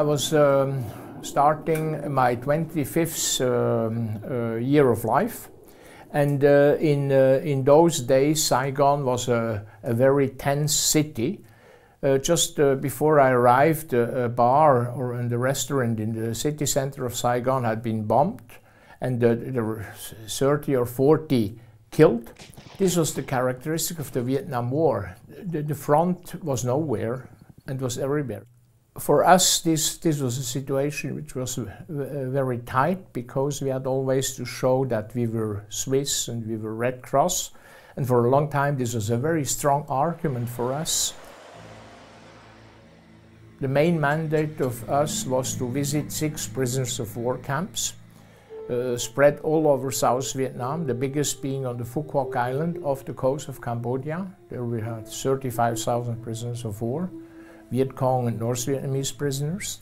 was starting my 25th year of life, and in those days Saigon was a very tense city. Just before I arrived, a bar or in the restaurant in the city center of Saigon had been bombed, and there were 30 or 40 killed. This was the characteristic of the Vietnam War. The front was nowhere and was everywhere. For us, this was a situation which was very tight, because we had always to show that we were Swiss and we were Red Cross. And for a long time, this was a very strong argument for us. The main mandate of us was to visit 6 prisoners of war camps, spread all over South Vietnam, the biggest being on the Phu Quoc Island off the coast of Cambodia. There we had 35,000 prisoners of war, Viet Cong and North Vietnamese prisoners.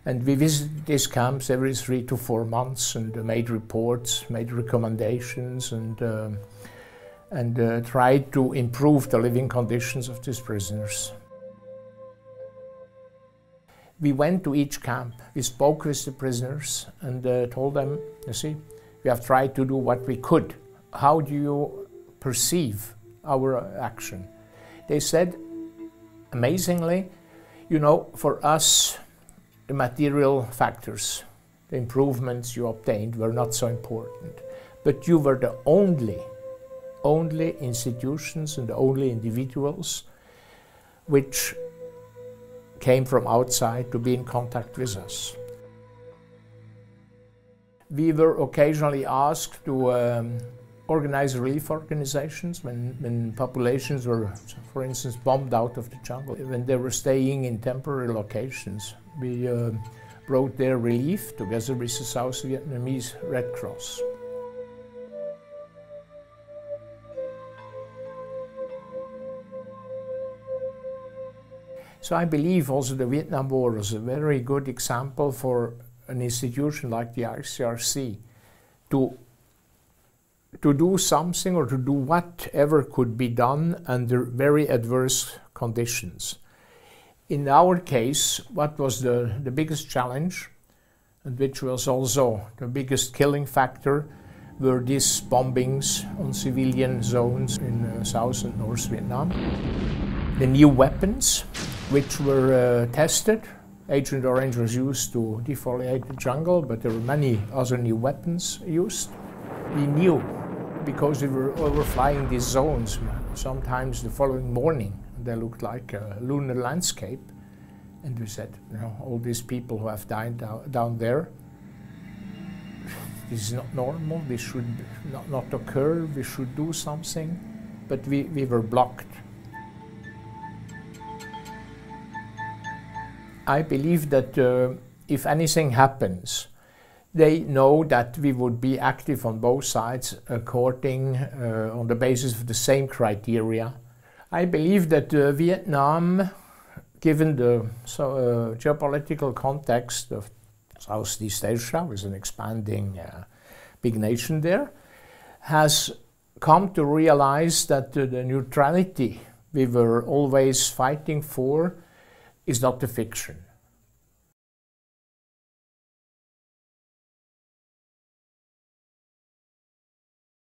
And we visited these camps every 3 to 4 months and made reports, made recommendations, and tried to improve the living conditions of these prisoners. We went to each camp, we spoke with the prisoners and told them, you see, we have tried to do what we could. How do you perceive our action? They said, amazingly, you know, for us, the material factors, the improvements you obtained were not so important. But you were the only institutions and the only individuals which came from outside to be in contact with us. We were occasionally asked to organize relief organizations when populations were, for instance, bombed out of the jungle. When they were staying in temporary locations, we brought their relief together with the South Vietnamese Red Cross. So I believe also the Vietnam War was a very good example for an institution like the ICRC to do something or to do whatever could be done under very adverse conditions. In our case, what was the biggest challenge, and which was also the biggest killing factor, were these bombings on civilian zones in South and North Vietnam. The new weapons which were tested. Agent Orange was used to defoliate the jungle, but there were many other new weapons used. We knew, because we were overflying these zones, sometimes the following morning, they looked like a lunar landscape. And we said, you know, all these people who have died down there, this is not normal, this should not occur, we should do something. But we were blocked. I believe that if anything happens, they know that we would be active on both sides according on the basis of the same criteria. I believe that Vietnam, given the geopolitical context of Southeast Asia, with an expanding big nation there, has come to realize that the neutrality we were always fighting for is not a fiction.